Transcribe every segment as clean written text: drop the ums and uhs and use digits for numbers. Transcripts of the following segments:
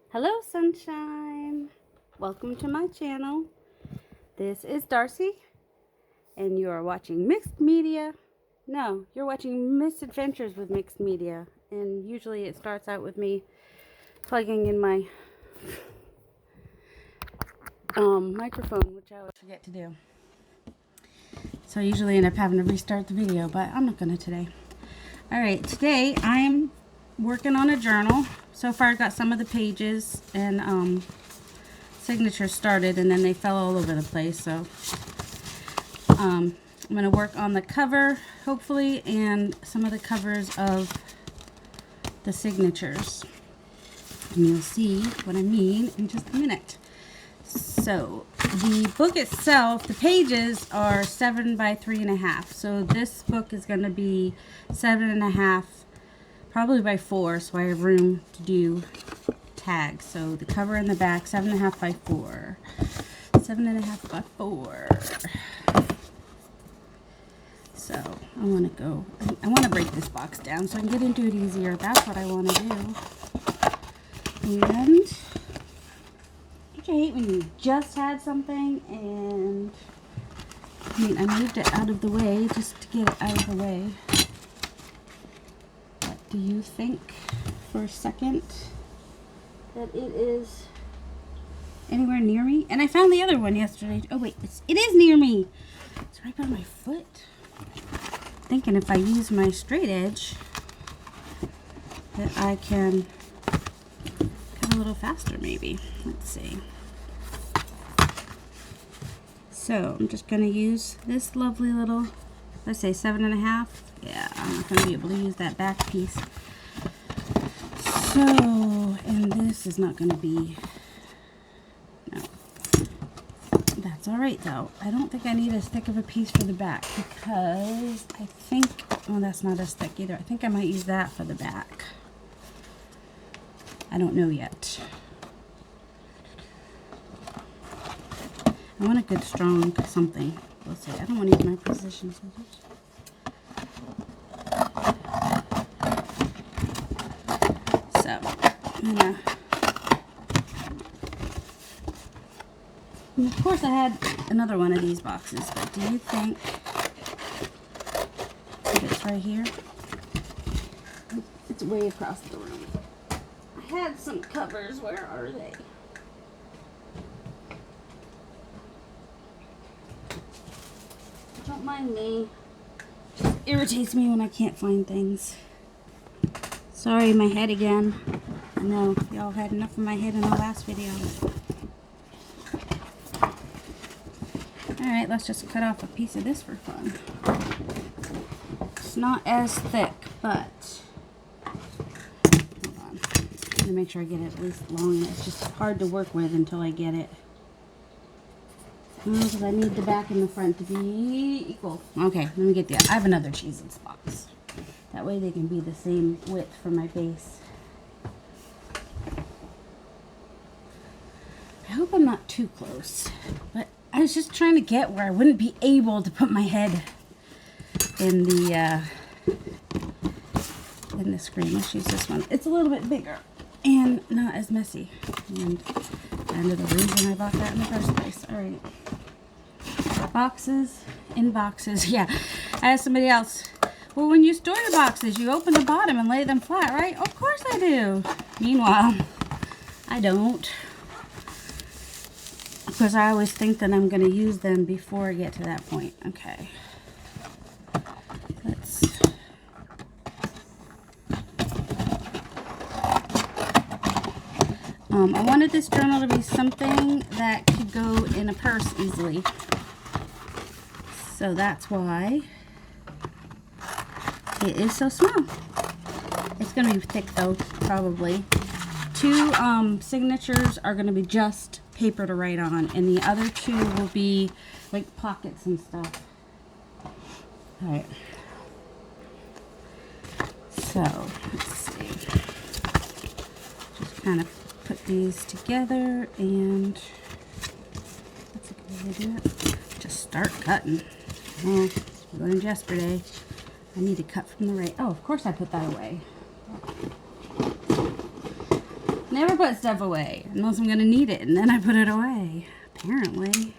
Hello, sunshine. Welcome to my channel. This is Darcy, and you are watching Mixed Media. No, you're watching Misadventures with Mixed Media, and usually it starts out with me plugging in my microphone, which I always forget to do. So I usually end up having to restart the video, but I'm not gonna today. All right, today I'm working on a journal. So far I got some of the pages and signatures started, and then they fell all over the place. So I'm going to work on the cover, hopefully, and some of the covers of the signatures. And you'll see what I mean in just a minute. So the book itself, the pages are 7 by 3.5. So this book is going to be 7.5, probably by 4, so I have room to do tags. So the cover and the back, 7.5 by 4. 7.5 by 4. So I want to break this box down so I can get into it easier. That's what I want to do. And don't you hate when you just had something and I moved it out of the way just to get it out of the way. But do you think for a second that it is anywhere near me? And I found the other one yesterday. Oh wait, it is near me. It's right by my foot. Thinking if I use my straight edge that I can cut a little faster maybe. Let's see. So I'm just going to use this lovely little, let's say 7.5. Yeah, I'm not going to be able to use that back piece. So, and this is not going to be, no. That's alright though. I don't think I need as thick of a piece for the back because I think, well, that's not as thick either. I think I might use that for the back. I don't know yet. I want a good strong something. We'll see. I don't want to use my precision scissors. So, I'm gonna, and of course I had another one of these boxes, but do you think that it's right here? It's way across the room. I had some covers. Where are they? Don't mind me. It irritates me when I can't find things. Sorry, my head again. I know y'all had enough of my head in the last video. Alright, let's just cut off a piece of this for fun. It's not as thick, but hold on. I'm gonna make sure I get it at least long. It's just hard to work with until I get it. Because I need the back and the front to be equal. Okay, let me get the, I have another Cheez-Its box. That way they can be the same width for my base. I hope I'm not too close. But I was just trying to get where I wouldn't be able to put my head in the screen. Let's use this one. It's a little bit bigger and not as messy. And kind of the reason I bought that in the first place. Alright. Boxes in boxes. Yeah. I asked somebody else, well, when you store your boxes, you open the bottom and lay them flat, right? Of course I do. Meanwhile, I don't. Because I always think that I'm going to use them before I get to that point. Okay. Let's... I wanted this journal to be something that could go in a purse easily. So that's why it is so small. It's going to be thick though, probably. 2 signatures are going to be just paper to write on, and the other 2 will be like pockets and stuff. Alright. So, let's see. Just kind of put these together, and that's a good way to do it. Just start cutting. Oh, I learned yesterday. I need to cut from the right. Oh, of course I put that away. Never put stuff away unless I'm going to need it, and then I put it away, apparently.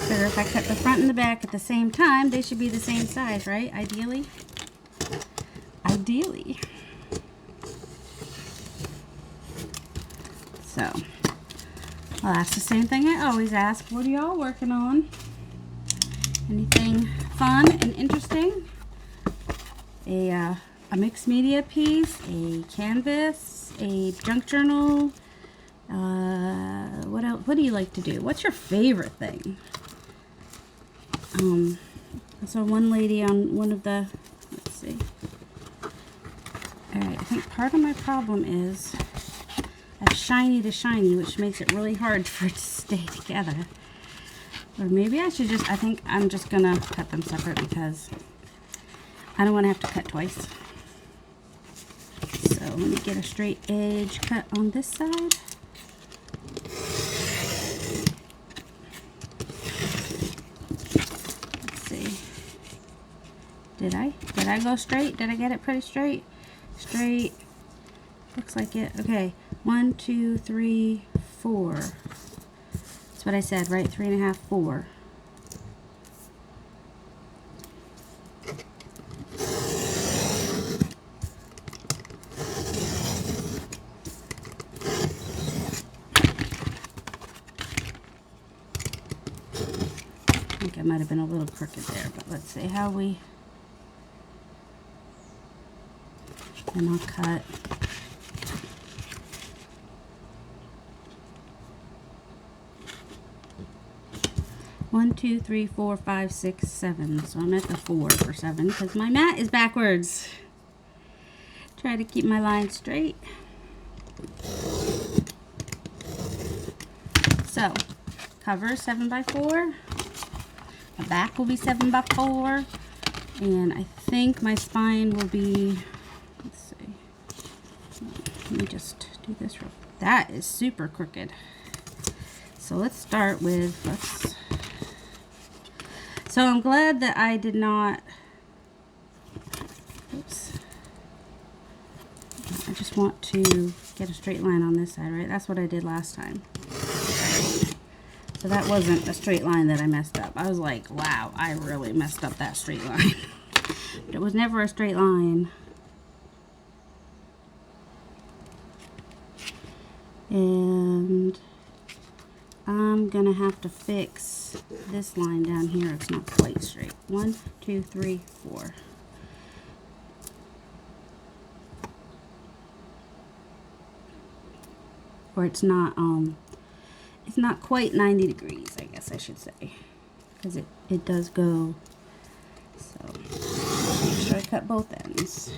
Figure if I cut the front and the back at the same time, they should be the same size, right? Ideally. Ideally. So, I'll ask the same thing I always ask. What are y'all working on? Anything fun and interesting? A mixed media piece, a canvas, a junk journal. What else? What do you like to do? What's your favorite thing? I saw one lady on one of the, let's see. Alright, I think part of my problem is I have shiny to shiny, which makes it really hard for it to stay together. Or maybe I should just, I think I'm just gonna cut them separate because I don't want to have to cut twice. So let me get a straight edge cut on this side. Did I go straight? Did I get it pretty straight? Straight. Looks like it. Okay. 1, 2, 3, 4. That's what I said, right? 3.5, 4. I think I might have been a little crooked there, but let's see how we... And I'll cut. One, 2, 3, 4, 5, 6, 7. So I'm at the 4 for 7 because my mat is backwards. Try to keep my line straight. So, cover 7 by 4. The back will be 7 by 4. And I think my spine will be... Let's see. Let me just do this real. That is super crooked. So let's start with, so I'm glad that I did not, oops. I just want to get a straight line on this side, right? That's what I did last time. So that wasn't a straight line that I messed up. I was like, wow, I really messed up that straight line. But it was never a straight line. And I'm gonna have to fix this line down here. It's not quite straight. 1, 2, 3, 4. Or it's not quite 90 degrees, I guess I should say, because it does go. So make sure I cut both ends.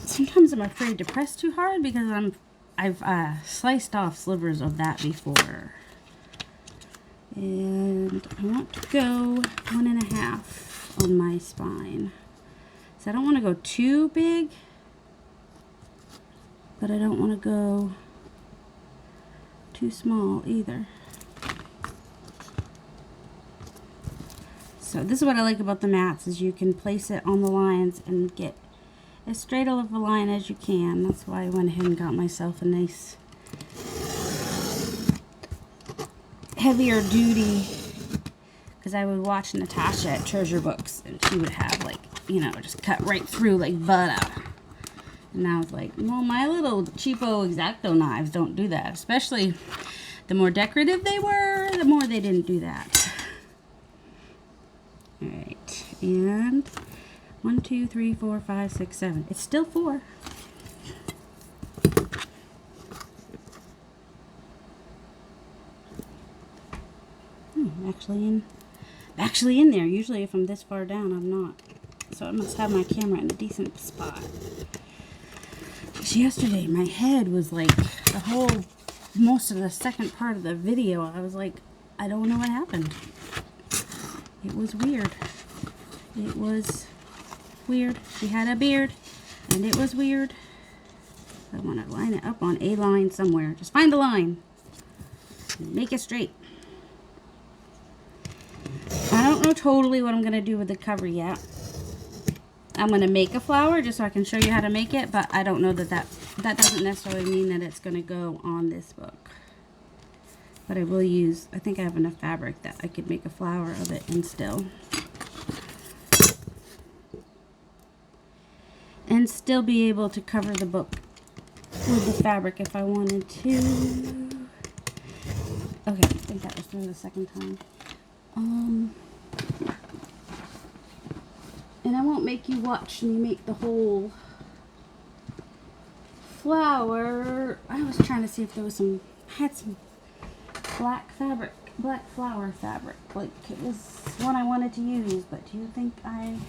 Sometimes I'm afraid to press too hard because I've sliced off slivers of that before. And I want to go 1.5 on my spine. So I don't want to go too big, but I don't want to go too small either. So this is what I like about the mats, is you can place it on the lines and get as straight of a line as you can. That's why I went ahead and got myself a nice heavier duty, because I would watch Natasha at Treasure Books and she would have, like, you know, just cut right through like butter. And I was like, well, my little cheapo X-Acto knives don't do that. Especially the more decorative they were, the more they didn't do that. Alright, and 1, 2, 3, 4, 5, 6, 7. It's still 4. Actually in there. Usually if I'm this far down, I'm not. So I must have my camera in a decent spot. Because yesterday my head was like, most of the second part of the video, I was like, I don't know what happened. It was weird. It was weird. She had a beard, and it was weird. I want to line it up on a line somewhere. Just find a line and make it straight. I don't know totally what I'm going to do with the cover yet. I'm going to make a flower just so I can show you how to make it, but I don't know that doesn't necessarily mean that it's going to go on this book. But I will use, I think I have enough fabric that I could make a flower of it and still be able to cover the book with the fabric if I wanted to. Okay, I think that was through the second time. And I won't make you watch me make the whole flower. I was trying to see if there was some, I had some black flower fabric. Like, it was one I wanted to use, but do you think I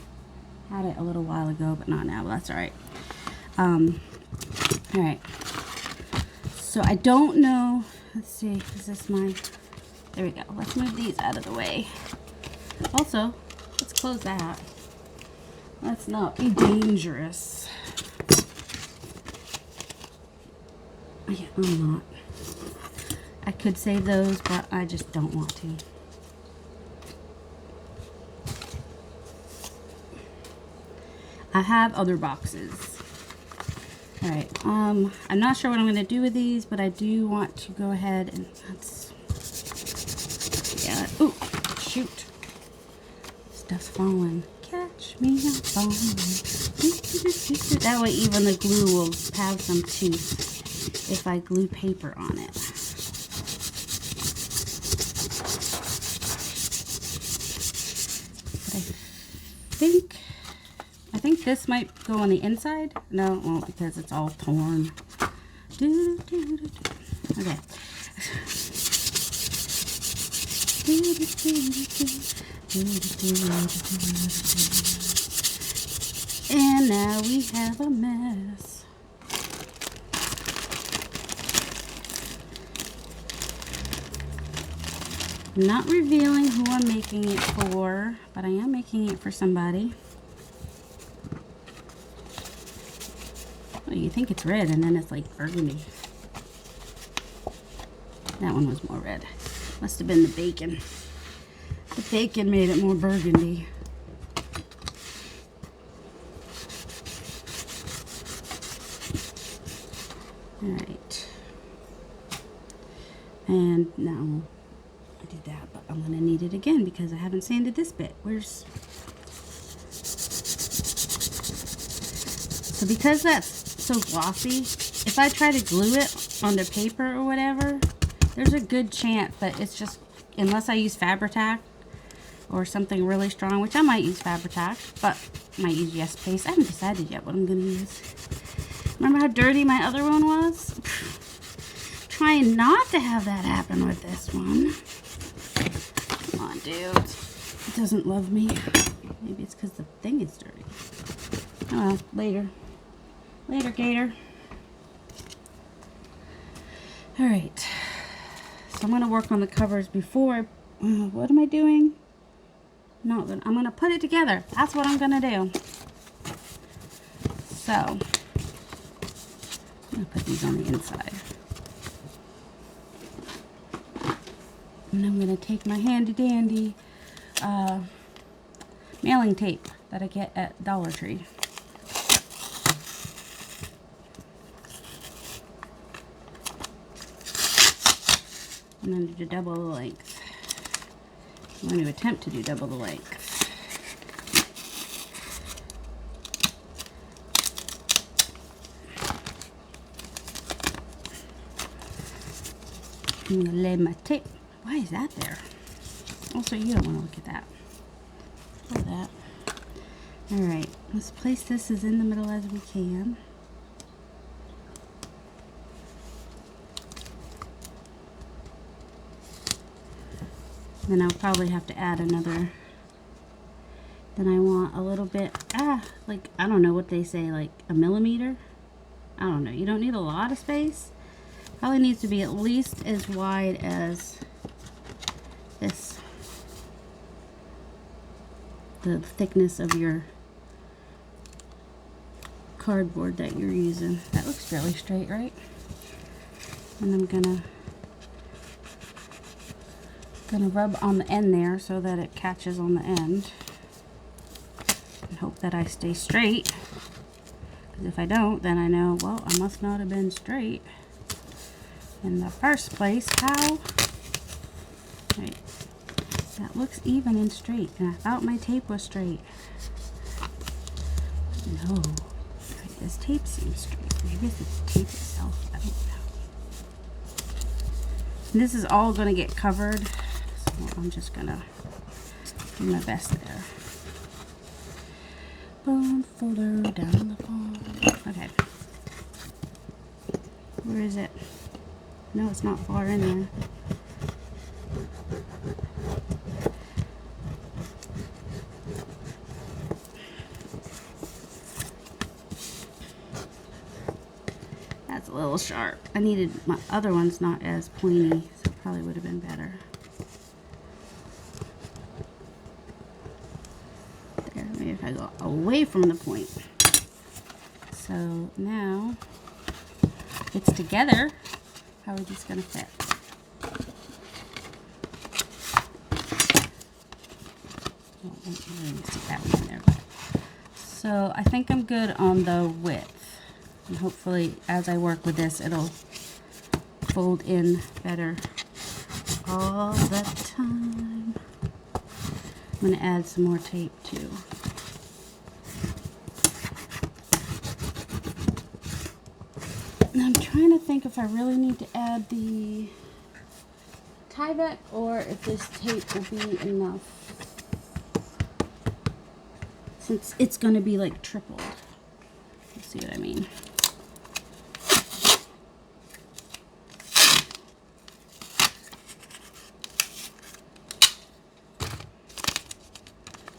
had it a little while ago, but not now? But that's all right. All right. So I don't know. Let's see. Is this mine? There we go. Let's move these out of the way. Also, let's close that. Let's not be dangerous. Yeah, I'm not. I could save those, but I just don't want to. I have other boxes. All right. I'm not sure what I'm going to do with these, but I do want to go ahead and let's. Yeah. Ooh, shoot! Stuff's falling. Catch me, I'm falling. That way, even the glue will have some teeth if I glue paper on it. I think this might go on the inside. No, it won't because it's all torn. Okay. And now we have a mess. I'm not revealing who I'm making it for, but I am making it for somebody. Oh, you think it's red and then it's like burgundy. That one was more red. Must have been the bacon. The bacon made it more burgundy. Alright. And now I did that, but I'm going to need it again because I haven't sanded this bit. So because that's so glossy, if I try to glue it onto paper or whatever, there's a good chance that it's just, unless I use Fabri-Tac or something really strong, which I might use Fabri-Tac, but I might use Yes Paste. I haven't decided yet what I'm going to use. Remember how dirty my other one was? Trying not to have that happen with this one. Come on, dude. It doesn't love me. Maybe it's because the thing is dirty. Oh well, later. Later, Gator. Alright. So I'm going to work on the covers before. What am I doing? No, I'm going to put it together. That's what I'm going to do. So, I'm going to put these on the inside. And I'm going to take my handy dandy mailing tape that I get at Dollar Tree. I'm going to do double the length. I'm going to attempt to do double the length. I'm going to lay my tape. Why is that there? Also, you don't want to look at that. Or that. Alright, let's place this as in the middle as we can. Then I'll probably have to add another. Then I want a little bit, like, I don't know what they say, like a millimeter? I don't know. You don't need a lot of space. Probably needs to be at least as wide as this. The thickness of your cardboard that you're using. That looks fairly straight, right? And I'm gonna rub on the end there so that it catches on the end. And hope that I stay straight. Because if I don't, then I know, well, I must not have been straight in the first place. How? Right. That looks even and straight, and I thought my tape was straight. No. Right, this tape seems straight. Maybe it's the tape itself. I don't know. And this is all going to get covered, so I'm just going to do my best there. Bone folder down the bottom. Okay. Where is it? No, it's not far in there. That's a little sharp. I needed my other one's not as pointy, so it probably would have been better. There, maybe if I go away from the point. So now it's together. How are these going to fit? Oh, I didn't stick that one in there. So I think I'm good on the width. And hopefully as I work with this, it'll fold in better all the time. I'm going to add some more tape too. And I'm trying to think if I really need to add the Tyvek or if this tape will be enough. Since it's going to be like tripled. You see what I mean?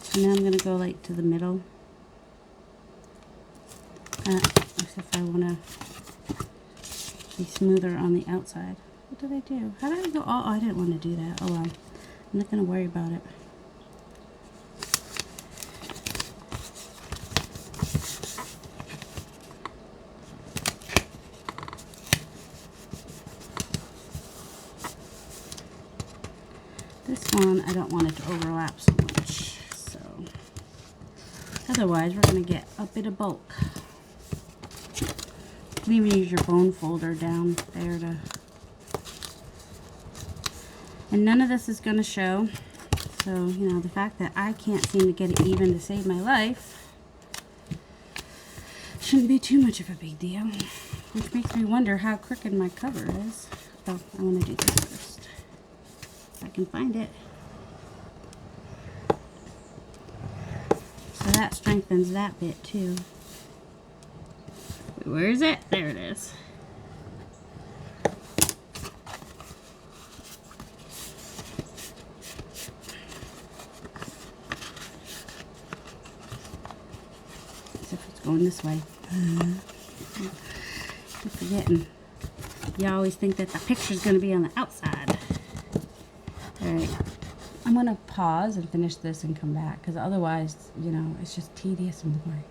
So now I'm going to go like to the middle. If I want to be smoother on the outside. What did I do? How did I go? Oh, I didn't want to do that. Oh well. I'm not going to worry about it. This one, I don't want it to overlap so much. So, otherwise, we're going to get a bit of bulk. You can even use your bone folder down there to... And none of this is going to show. So, you know, the fact that I can't seem to get it even to save my life shouldn't be too much of a big deal. Which makes me wonder how crooked my cover is. Oh, I want to do this first. If I can find it. So that strengthens that bit too. Wait, where is it? There it is. As if it's going this way. Keep forgetting. You always think that the picture's going to be on the outside. Alright, I'm going to pause and finish this and come back, because otherwise, you know, it's just tedious and boring.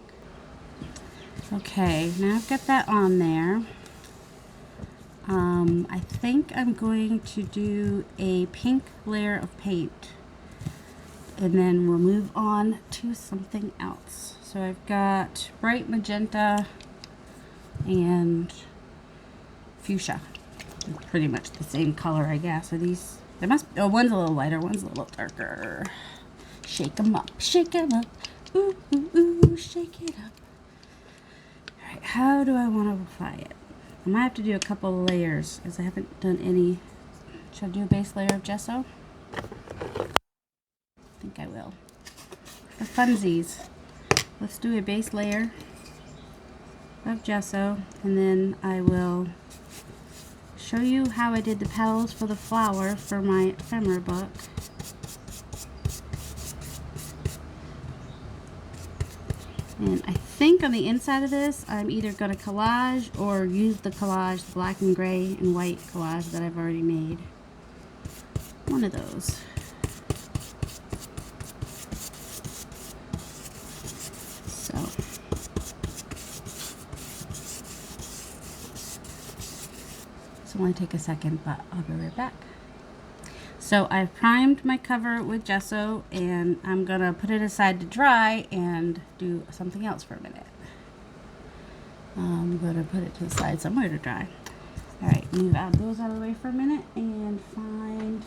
Okay, now I've got that on there. I think I'm going to do a pink layer of paint, and then we'll move on to something else. So I've got bright magenta and fuchsia. Pretty much the same color, I guess. Are these... There must be, oh, one's a little lighter, one's a little darker. Shake them up, ooh, ooh, ooh, shake it up. Alright, how do I want to apply it? I might have to do a couple of layers, as I haven't done any. Should I do a base layer of gesso? I think I will. For funsies, let's do a base layer of gesso, and then I will show you how I did the petals for the flower for my ephemera book. And I think on the inside of this, I'm either going to collage or use the collage, the black and gray and white collage that I've already made. One of those. So, will only take a second, but I'll be right back. So I've primed my cover with gesso, and I'm gonna put it aside to dry and do something else for a minute. I'm gonna put it to the side somewhere to dry. All right, move those out of the way for a minute and find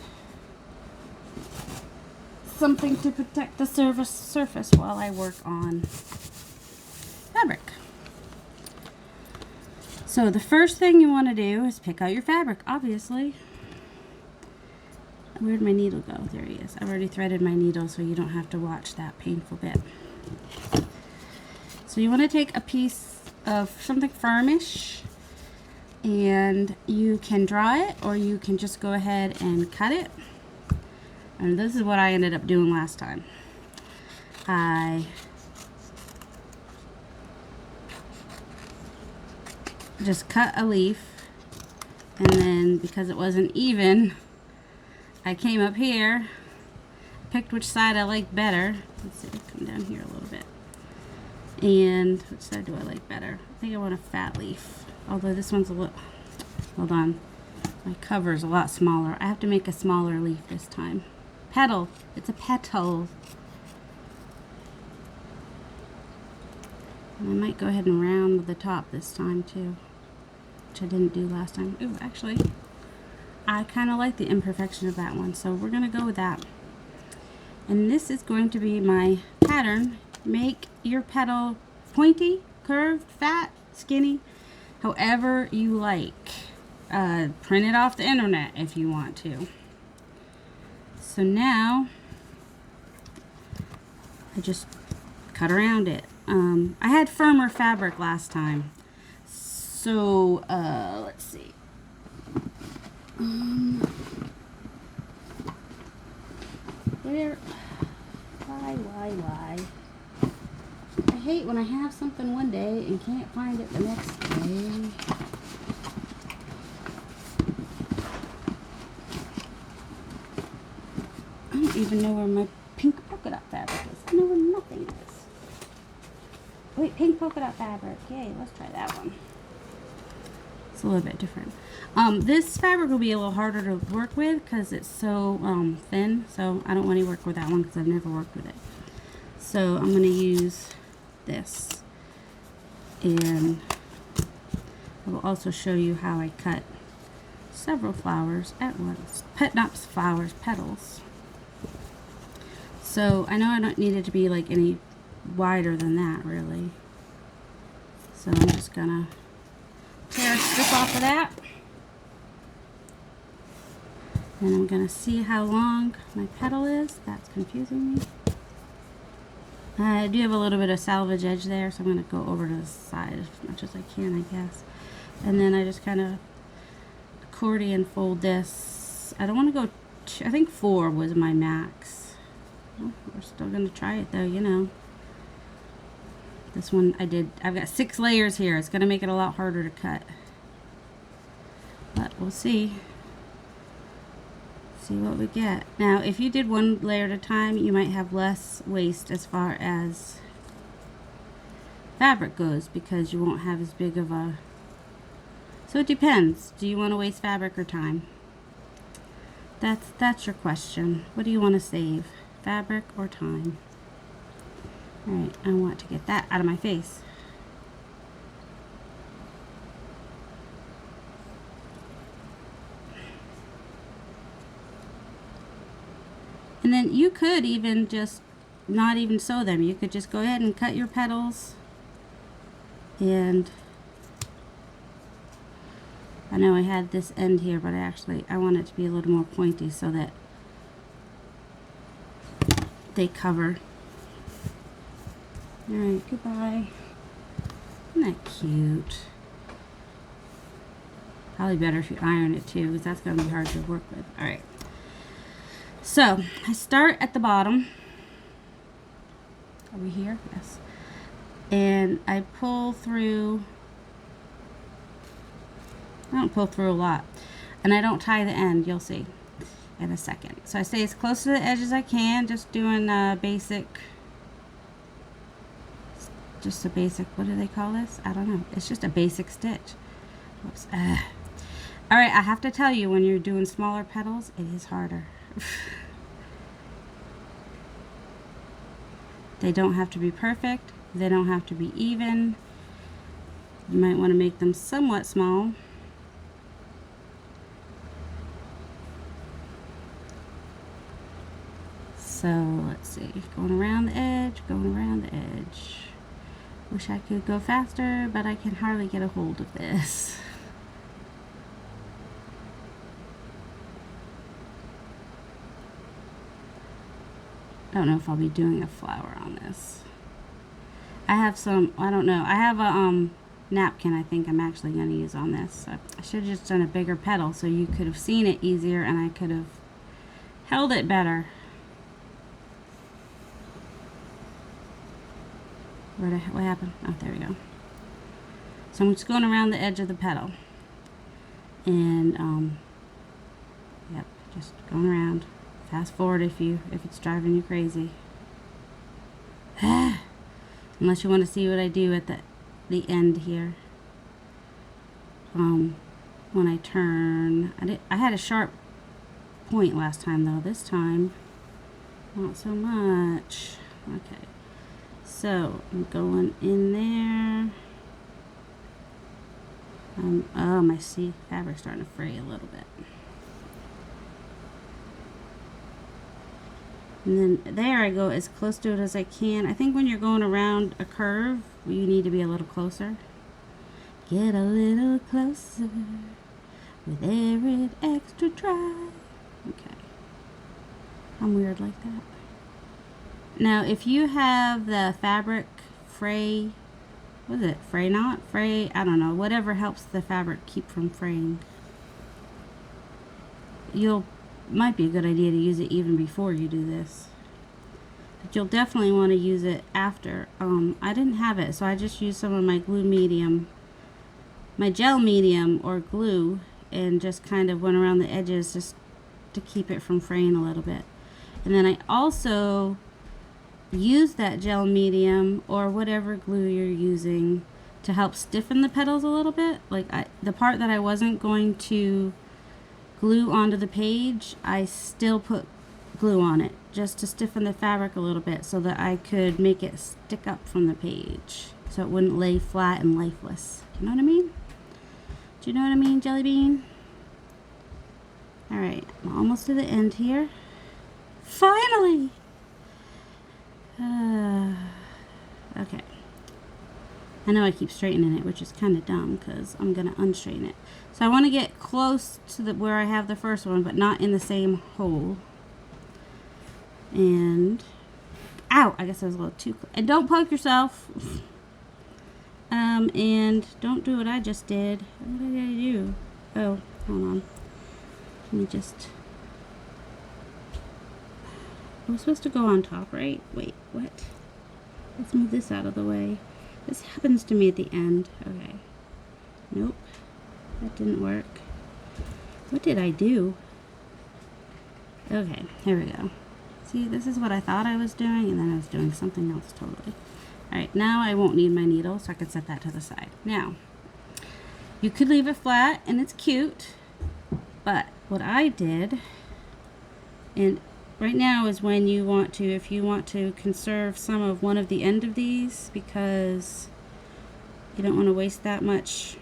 something to protect the surface while I work on fabric. So the first thing you want to do is pick out your fabric, obviously. Where'd my needle go? There he is. I've already threaded my needle so you don't have to watch that painful bit. So you want to take a piece of something firmish, and you can draw it or you can just go ahead and cut it. And this is what I ended up doing last time. I just cut a leaf, and then because it wasn't even, I came up here, picked which side I like better. Let's see, come down here a little bit. And which side do I like better? I think I want a fat leaf. Although this one's a little, hold on, my cover is a lot smaller. I have to make a smaller leaf this time. Petal, it's a petal. And I might go ahead and round the top this time too, which I didn't do last time. Ooh, actually, I kind of like the imperfection of that one, so we're going to go with that. And this is going to be my pattern. Make your petal pointy, curved, fat, skinny, however you like. Print it off the internet if you want to. So now, I just cut around it. I had firmer fabric last time. So, let's see. Why? I hate when I have something one day and can't find it the next day. I don't even know where my pink polka dot fabric is. I know where nothing is. Wait, pink polka dot fabric. Yay, let's try that one. It's a little bit different. This fabric will be a little harder to work with because it's so thin, so I don't want to work with that one because I've never worked with it. So I'm going to use this, and I will also show you how I cut several flowers at once. Not flowers, petals. So I know I don't need it to be like any wider than that really. So I'm just gonna tear a strip off of that. And I'm gonna see how long my petal is. That's confusing me. I do have a little bit of salvage edge there, so I'm gonna go over to the side as much as I can, I guess. And then I just kind of accordion fold this. I don't want to go, I think 4 was my max. Well, we're still gonna try it though, you know. This one I've got 6 layers here. It's gonna make it a lot harder to cut. But we'll see. See what we get. Now, if you did 1 layer at a time, you might have less waste as far as fabric goes because you won't have as big of a... So it depends. Do you want to waste fabric or time? That's your question. What do you want to save? Fabric or time? Alright, I want to get that out of my face. And then you could even just not even sew them. You could just go ahead and cut your petals. And I know I had this end here, but I want it to be a little more pointy so that they cover. Alright, goodbye. Isn't that cute? Probably better if you iron it too, because that's going to be hard to work with. Alright. So, I start at the bottom. Are we here? Yes. And I pull through. I don't pull through a lot. And I don't tie the end, you'll see in a second. So I stay as close to the edge as I can, just doing basic, what do they call this? I don't know. It's just a basic stitch. Whoops. Alright, I have to tell you, when you're doing smaller petals, it is harder. They don't have to be perfect. They don't have to be even. You might want to make them somewhat small. So let's see, going around the edge, going around the edge. Wish I could go faster, but I can hardly get a hold of this. I don't know if I'll be doing a flower on this. I have some, I don't know, I have a napkin I think I'm actually going to use on this. I should have just done a bigger petal so you could have seen it easier and I could have held it better. What happened? Oh, there we go. So I'm just going around the edge of the petal. And, yep, just going around. Fast forward if it's driving you crazy. Unless you want to see what I do at the end here. When I turn, I had a sharp point last time though. This time, not so much. Okay. So I'm going in there. Oh, my fabric's starting to fray a little bit. And then there I go as close to it as I can. I think when you're going around a curve, you need to be a little closer. Get a little closer with every extra try. Okay. I'm weird like that. Now, if you have the fabric fray, what is it? Fray knot? Fray? I don't know. Whatever helps the fabric keep from fraying. Might be a good idea to use it even before you do this. But you'll definitely want to use it after. I didn't have it, so I just used some of my glue medium, my gel medium or glue, and just kind of went around the edges just to keep it from fraying a little bit. And then I also used that gel medium or whatever glue you're using to help stiffen the petals a little bit. Like the part that I wasn't going to glue onto the page, I still put glue on it just to stiffen the fabric a little bit so that I could make it stick up from the page so it wouldn't lay flat and lifeless. You know what I mean? Do you know what I mean, Jelly Bean? Alright, I'm almost to the end here. Finally! Okay. I know I keep straightening it, which is kind of dumb because I'm going to unstraighten it. So I want to get close to where I have the first one, but not in the same hole. And, ow, I guess I was a little too close. And don't poke yourself. And don't do what I just did. What did I do? Oh, hold on. Let me just... I was supposed to go on top, right? Wait, what? Let's move this out of the way. This happens to me at the end. Okay. Nope. That didn't work. What did I do? Okay, here we go. See, this is what I thought I was doing, and then I was doing something else totally. Alright, now I won't need my needle, so I can set that to the side. Now, you could leave it flat, and it's cute, but what I did, and right now is when you want to, if you want to conserve some of one of the end of these, because you don't want to waste that much.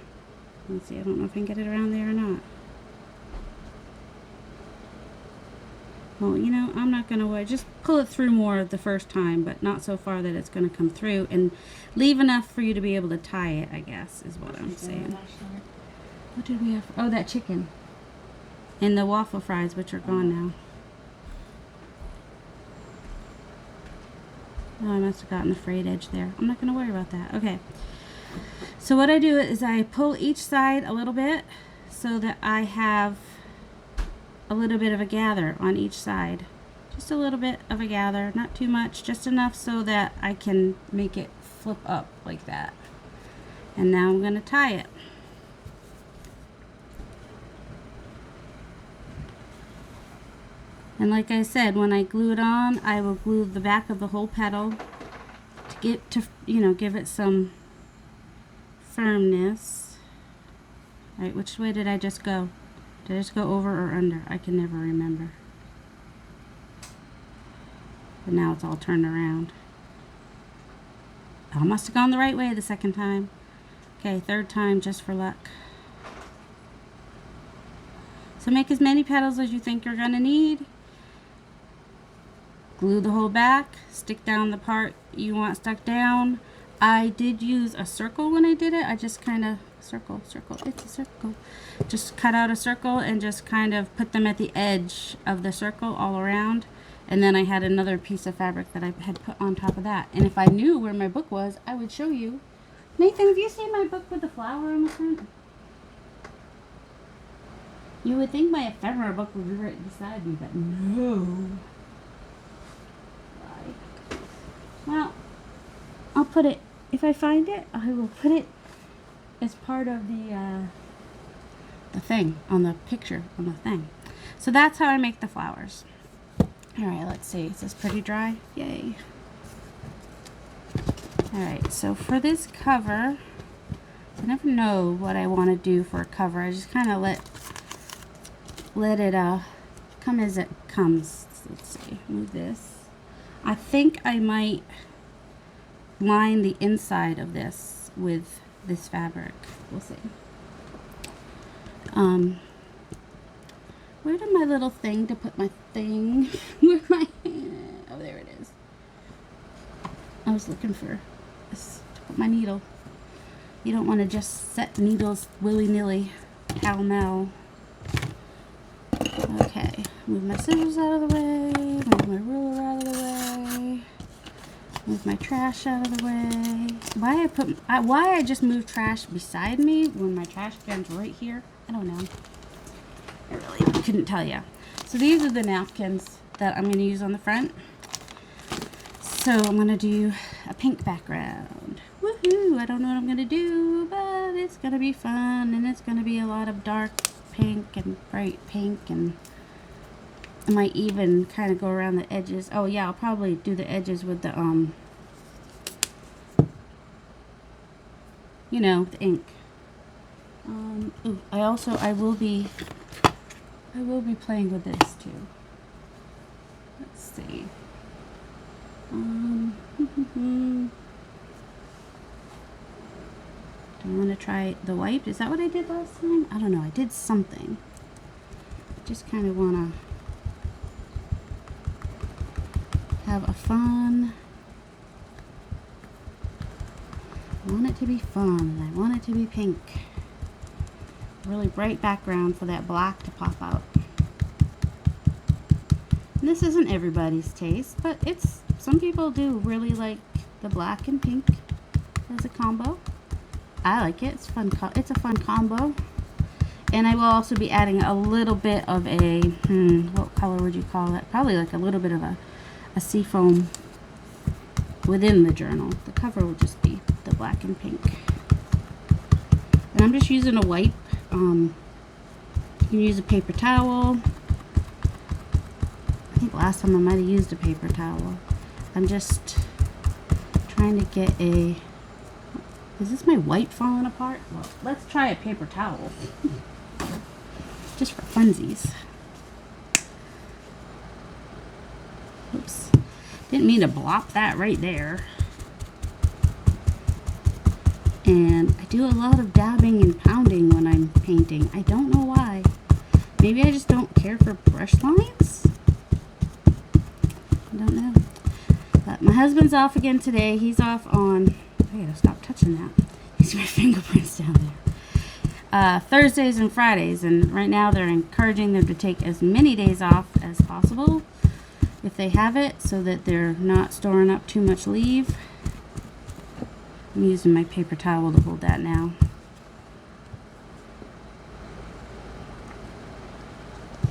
Let's see, I don't know if I can get it around there or not. Well, you know, I'm not going to just pull it through more the first time, but not so far that it's going to come through, and leave enough for you to be able to tie it, I guess, is what I'm saying. What did we have? Oh, that chicken. And the waffle fries, which are gone now. Oh, I must have gotten the frayed edge there. I'm not going to worry about that. Okay. So what I do is I pull each side a little bit so that I have a little bit of a gather on each side. Just a little bit of a gather, not too much, just enough so that I can make it flip up like that. And now I'm going to tie it. And like I said, when I glue it on, I will glue the back of the whole petal to give it some firmness. Alright, which way did I just go? Did I just go over or under? I can never remember. But now it's all turned around. I must have gone the right way the second time. Okay, third time just for luck. So make as many petals as you think you're going to need. Glue the whole back. Stick down the part you want stuck down. I did use a circle when I did it. I just kind of circle, it's a circle. Just cut out a circle and just kind of put them at the edge of the circle all around. And then I had another piece of fabric that I had put on top of that. And if I knew where my book was, I would show you. Nathan, have you seen my book with the flower on the front? You would think my ephemera book would be right beside me, but no. Well, I'll put it, if I find it, I will put it as part of the thing, on the picture, on the thing. So that's how I make the flowers. Alright, let's see. Is this pretty dry? Yay. Alright, so for this cover, I never know what I want to do for a cover. I just kind of let it come as it comes. Let's see. Move this. I think I might line the inside of this with this fabric. We'll see. Where did my little thing to put my thing? Where my oh, there it is. I was looking for this to put my needle. You don't want to just set needles willy-nilly. Pell-mell. Okay, move my scissors out of the way, move my ruler out of the way, move my trash out of the way. Why I just moved trash beside me when my trash can's right here? I don't know. I really couldn't tell you. So these are the napkins that I'm going to use on the front. So I'm going to do a pink background. Woohoo! I don't know what I'm going to do, but it's going to be fun, and it's going to be a lot of dark pink and bright pink, and I might even kind of go around the edges. Oh yeah, I'll probably do the edges with the you know, the ink. Ooh, I will be playing with this too. Let's see. Do I want to try the white? Is that what I did last time? I don't know. I did something. Just kind of want to have a fun. I want it to be fun, and I want it to be pink. Really bright background for that black to pop out. And this isn't everybody's taste, but some people do really like the black and pink as a combo. I like it. It's fun. It's a fun combo. And I will also be adding a little bit of a what color would you call it? Probably like a little bit of a seafoam within the journal. The cover will just be the black and pink. And I'm just using a wipe. You can use a paper towel. I think last time I might have used a paper towel. I'm just trying to get a... Is this my white falling apart? Well, let's try a paper towel. Just for funsies. Oops. Didn't mean to blop that right there. And I do a lot of dabbing and pounding when I'm painting. I don't know why. Maybe I just don't care for brush lines? I don't know. But my husband's off again today. He's off on... I gotta stop touching that. These are my fingerprints down there. Thursdays and Fridays. And right now they're encouraging them to take as many days off as possible if they have it, so that they're not storing up too much leave. I'm using my paper towel to hold that now.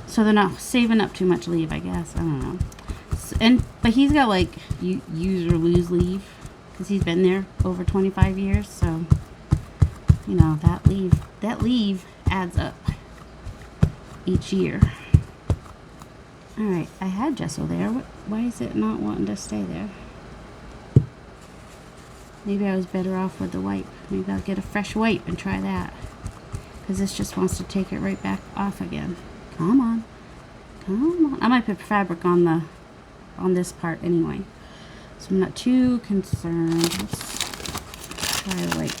So they're not saving up too much leave, I guess. I don't know. But he's got like use or lose leave, because he's been there over 25 years. So, you know, that leave adds up each year. All right, I had gesso there. Why is it not wanting to stay there? Maybe I was better off with the wipe. Maybe I'll get a fresh wipe and try that. because this just wants to take it right back off again. Come on. Come on. I might put fabric on this part anyway, so I'm not too concerned. Let's try to wipe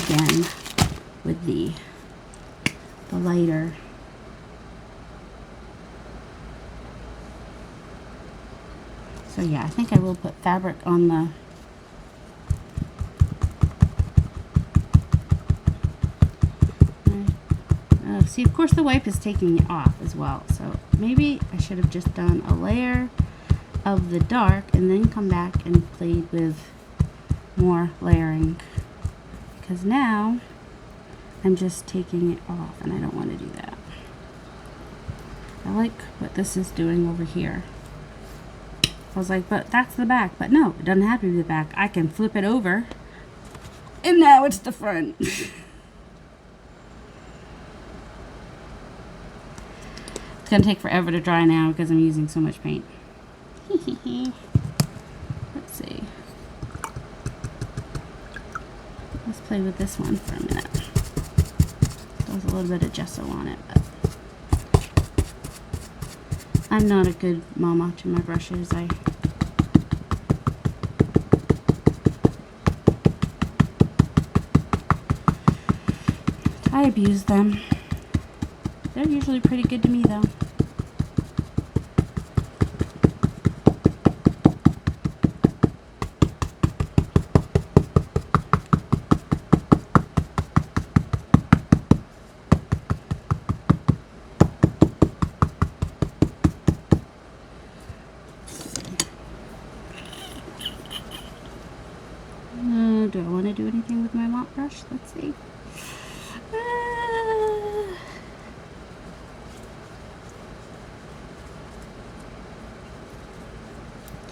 again with the lighter. So yeah, I think I will put fabric on the see, of course the wipe is taking it off as well, so maybe I should have just done a layer of the dark and then come back and played with more layering, because now I'm just taking it off and I don't want to do that. I like what this is doing over here. I was like, but that's the back. But no, it doesn't have to be the back. I can flip it over and now it's the front. It's going to take forever to dry now because I'm using so much paint. Let's see. Let's play with this one for a minute. There's a little bit of gesso on it, but I'm not a good mama to my brushes. I abuse them. They're usually pretty good to me though. Do I want to do anything with my mop brush? Let's see.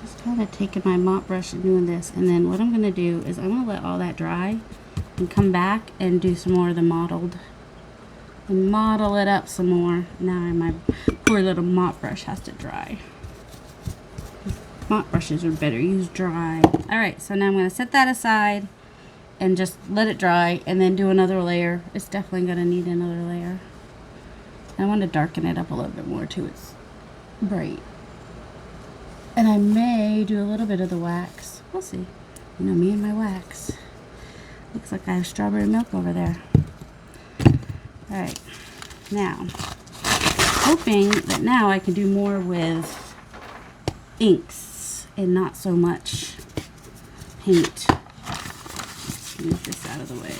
Just kind of taking my mop brush and doing this, and then what I'm going to do is I'm going to let all that dry and come back and do some more of the mottled and model it up some more. Now my poor little mop brush has to dry. Mop brushes are better used dry. Alright, so now I'm going to set that aside and just let it dry and then do another layer. It's definitely going to need another layer. I want to darken it up a little bit more too. It's bright. And I may do a little bit of the wax. We'll see. You know, me and my wax. Looks like I have strawberry milk over there. Alright, now, hoping that now I can do more with inks and not so much paint. Let's move this out of the way.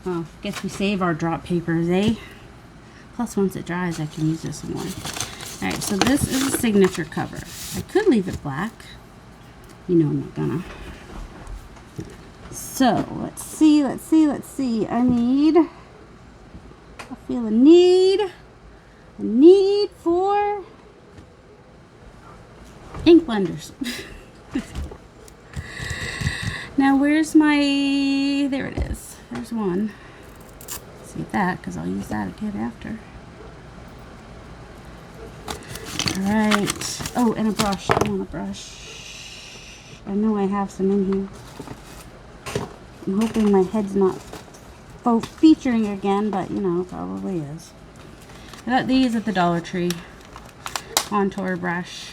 Oh, guess we save our drop papers, eh? Plus, once it dries, I can use this some more. Alright, so this is a signature cover. I could leave it black. You know I'm not gonna. So, let's see. I feel a need for ink blenders. Now, where's my, there it is. There's one. Save that, because I'll use that again after. Alright. Oh, and a brush. I want a brush. I know I have some in here. I'm hoping my head's not featuring again, but you know, probably is. I got these at the Dollar Tree. Contour brush.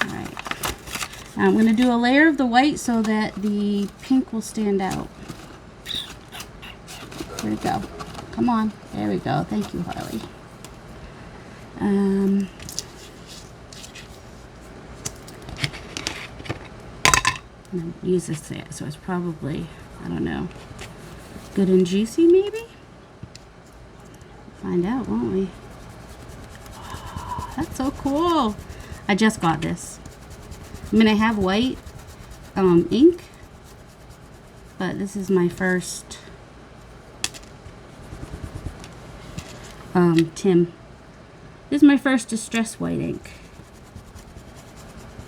Alright. Now I'm going to do a layer of the white so that the pink will stand out. Where'd it go? Come on. There we go. Thank you, Harley. Use this so it's probably, I don't know, good and juicy maybe? Find out, won't we? Oh, that's so cool. I just got this. I mean, I have white ink, but this is my first Tim. This is my first Distress white ink.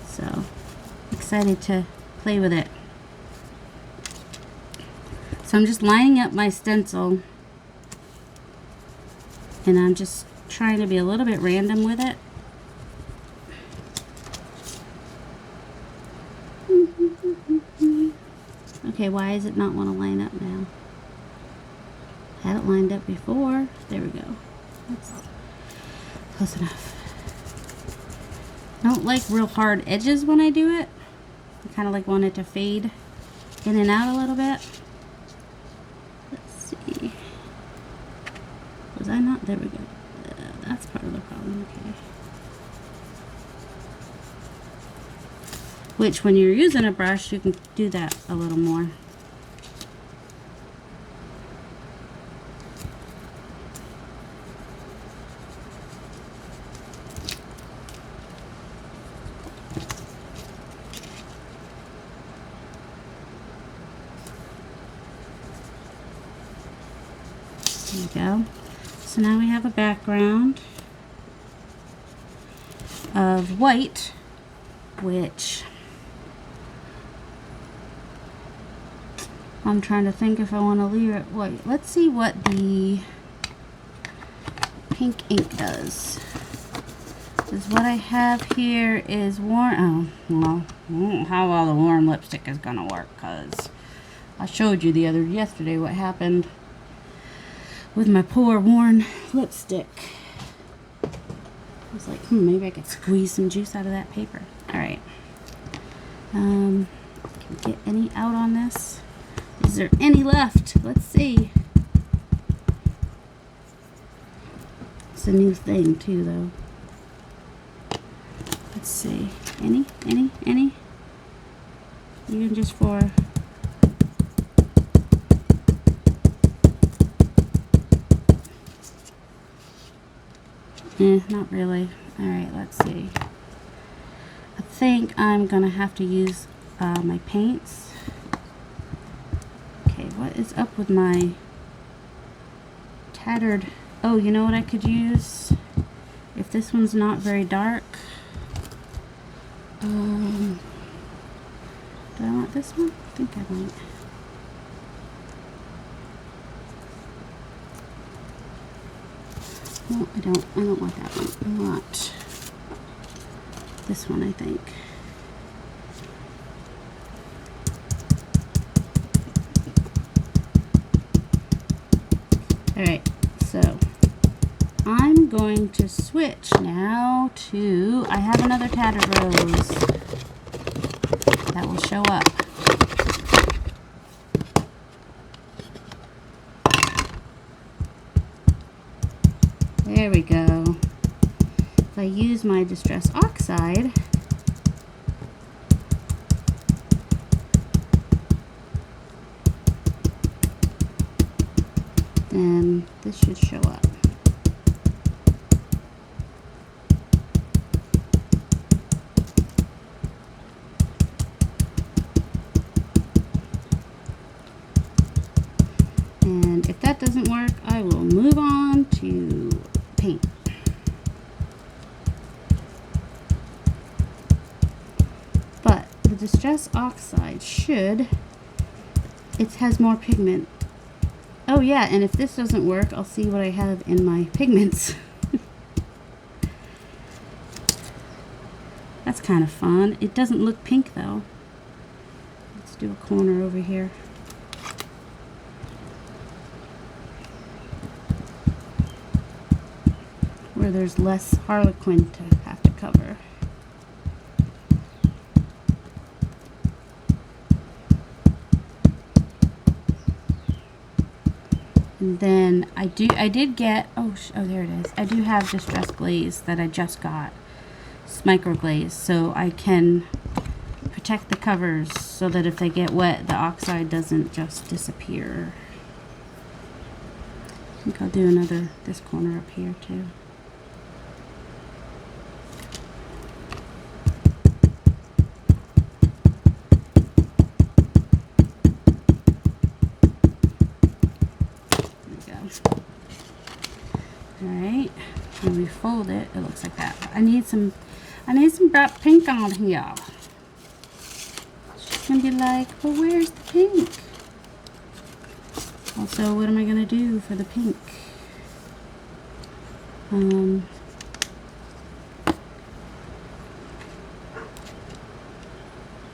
So, excited to play with it. So I'm just lining up my stencil and I'm just trying to be a little bit random with it. Okay, why does it not want to line up now? Had it lined up before. There we go. That's close enough. I don't like real hard edges when I do it. I kind of like want it to fade in and out a little bit. Let's see. Was I not? There we go. That's part of the problem. Okay. Which, when you're using a brush, you can do that a little more. There we go. So now we have a background of white, which I'm trying to think if I want to leave it white. Let's see what the pink ink does. Because what I have here is warm. Oh, well, I don't know how well the warm lipstick is going to work, because I showed you yesterday what happened with my poor worn lipstick. I was like, maybe I could squeeze some juice out of that paper. Alright. Can we get any out on this? Is there any left? Let's see. It's a new thing too, though. Let's see. Any? Even just for... not really. Alright, let's see. I think I'm gonna have to use my paints. Okay, what is up with my tattered... Oh, you know what I could use? If this one's not very dark. Do I want this one? I think I might. No, I don't want that one. I want this one, I think. Alright, so I'm going to switch now to, I have another tattered rose that will show up. There we go. If I use my Distress Oxide, then this should show up. And if that doesn't work, I will move on to paint. But the Distress Oxide it has more pigment. Oh yeah, and if this doesn't work, I'll see what I have in my pigments. That's kind of fun. It doesn't look pink though. Let's do a corner over here. Where there's less Harlequin to have to cover. And then I did get, oh there it is. I do have Distress Glaze that I just got. It's micro glaze, so I can protect the covers so that if they get wet, the oxide doesn't just disappear. I think I'll do this corner up here too. Alright, when we fold it, it looks like that. But I need some bright pink on here. She's gonna be like, well, where's the pink? Also, what am I gonna do for the pink?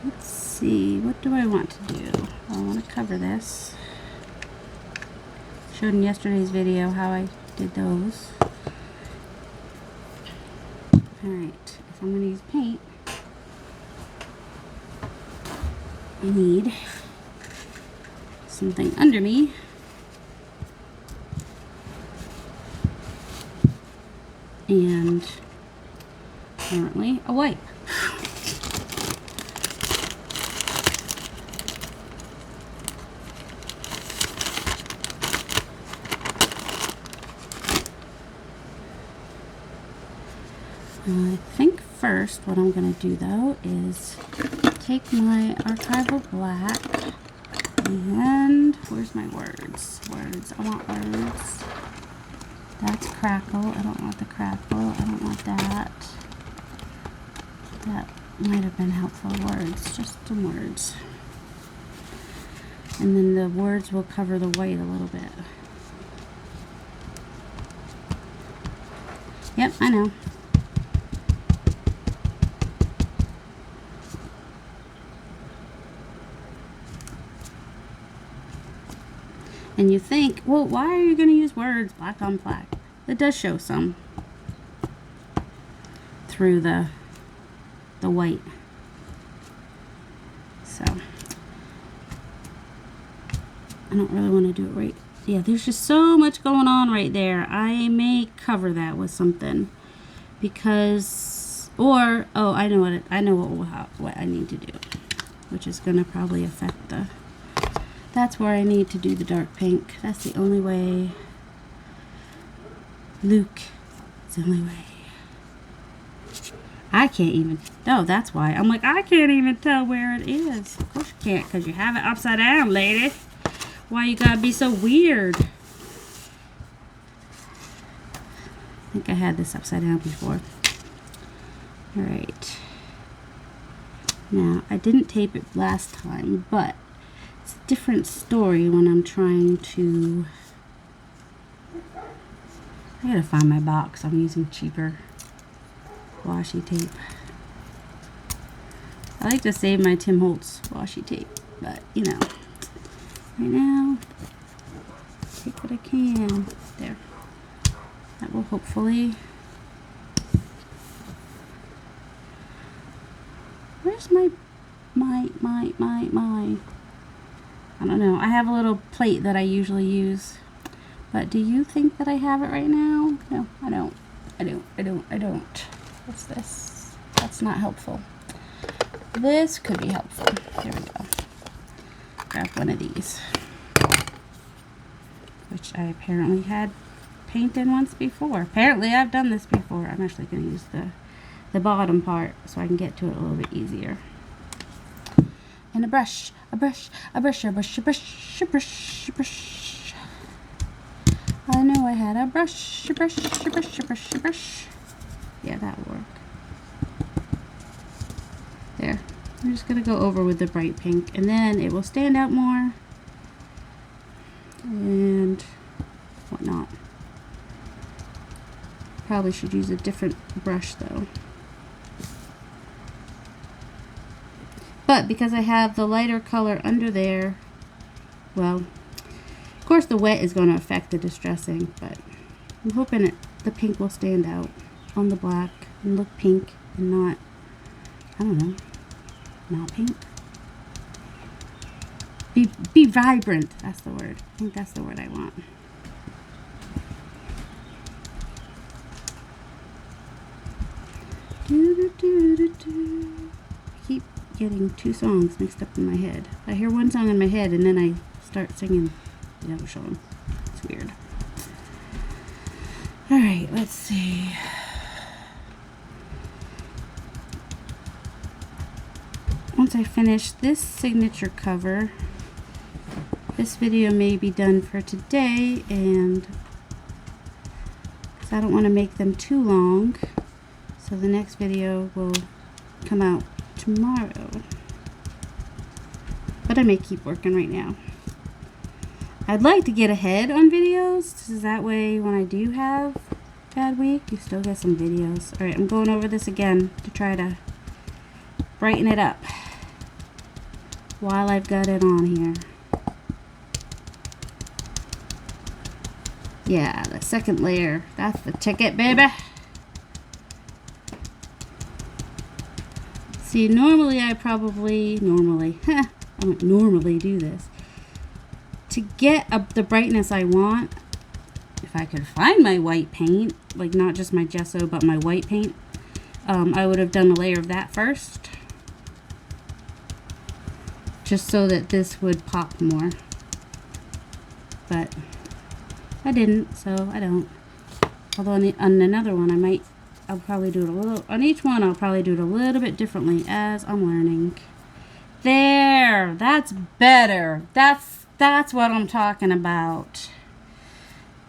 Let's see. see, what do I want to do? I want to cover this. Showed in yesterday's video how I did those. Alright, if I'm going to use paint, I need something under me. And apparently a wipe. I think first what I'm going to do though is take my archival black and where's my words? Words. I want words. That's crackle. I don't want the crackle. I don't want that. That might have been helpful. Words. Just some words. And then the words will cover the white a little bit. Yep, I know. And you think, well, why are you going to use words black on black? It does show some through the white. So I don't really want to do it right. Yeah, there's just so much going on right there. I may cover that with something because, or oh, I know what I need to do, which is going to probably affect the. That's where I need to do the dark pink. That's the only way. Luke, it's the only way. I can't even. No, that's why. I'm like, I can't even tell where it is. Of course you can't, because you have it upside down, lady. Why you gotta be so weird? I think I had this upside down before. Alright. Now, I didn't tape it last time, but it's a different story when I'm trying to. I gotta find my box. I'm using cheaper washi tape. I like to save my Tim Holtz washi tape, but you know, right now, take what I can. There. That will hopefully. Where's my I don't know. I have a little plate that I usually use. But do you think that I have it right now? No, I don't. I don't. What's this? That's not helpful. This could be helpful. There we go. Grab one of these. Which I apparently had paint in once before. Apparently I've done this before. I'm actually going to use the bottom part so I can get to it a little bit easier. And a brush. A brush. A brush. A brush. A brush. A brush. A brush. I know I had a brush. A brush. A brush. A brush. A brush. Yeah, that'll work. There. I'm just going to go over with the bright pink, and then it will stand out more and whatnot. Probably should use a different brush though. But because I have the lighter color under there, well, of course the wet is going to affect the distressing, but I'm hoping the pink will stand out on the black and look pink and not, I don't know, not pink. Be vibrant, that's the word. I think that's the word I want. I keep getting two songs mixed up in my head. I hear one song in my head and then I start singing the other song. It's weird. Alright, let's see. Once I finish this signature cover, this video may be done for today, and I don't want to make them too long, so the next video will come out tomorrow. But I may keep working right now. I'd like to get ahead on videos, so that way when I do have a bad week, you still get some videos. Alright, I'm going over this again to try to brighten it up. while I've got it on here. Yeah, the second layer. That's the ticket, baby. See, normally I don't normally do this. To get up the brightness I want, if I could find my white paint, like not just my gesso, but my white paint, I would have done a layer of that first. Just so that this would pop more. But I didn't, so I don't. Although on another one, I'll probably do it a little, on each one I'll probably do it a little bit differently as I'm learning. There, that's better. That's what I'm talking about.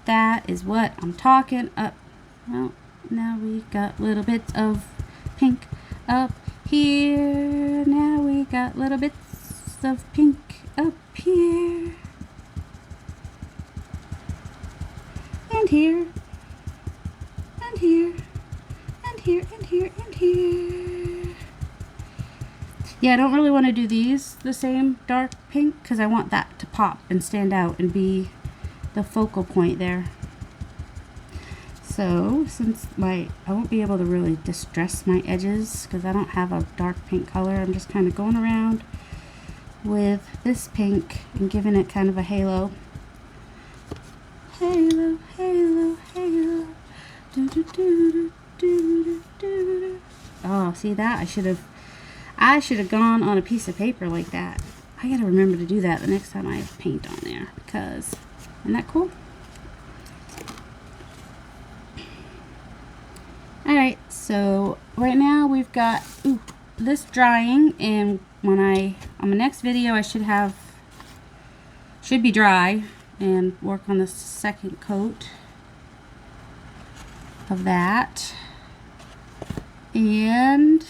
That is what I'm talking about. Well, now we got little bits of pink up here. Now we got little bits of pink up here. And here. And here. And here, and here, and here. Yeah, I don't really want to do these the same dark pink because I want that to pop and stand out and be the focal point there. So, since I won't be able to really distress my edges because I don't have a dark pink color, I'm just kind of going around with this pink and giving it kind of a halo. Halo, halo, halo. Do, do, do, do. Oh, see that? I should have gone on a piece of paper like that. I gotta remember to do that the next time I have paint on there, because isn't that cool? Alright, so right now we've got this drying, and on my next video I should be dry and work on the second coat of that. And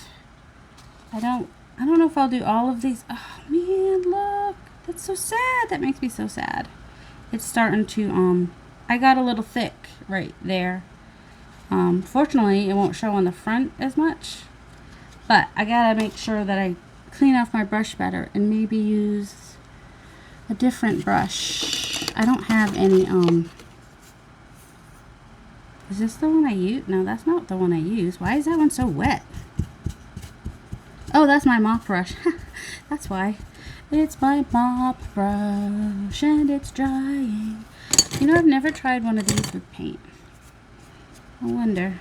I don't know if I'll do all of these. Oh man, look, that's so sad. That makes me so sad. It's starting to I got a little thick right there. Fortunately it won't show on the front as much, but I gotta make sure that I clean off my brush better and maybe use a different brush. I don't have any is this the one I use? No, that's not the one I use. Why is that one so wet? Oh, that's my mop brush. That's why. It's my mop brush and it's drying. You know, I've never tried one of these with paint. I wonder.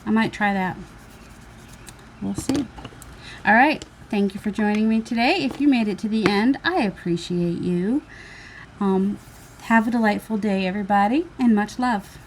I might try that. We'll see. Alright, thank you for joining me today. If you made it to the end, I appreciate you. Have a delightful day, everybody, and much love.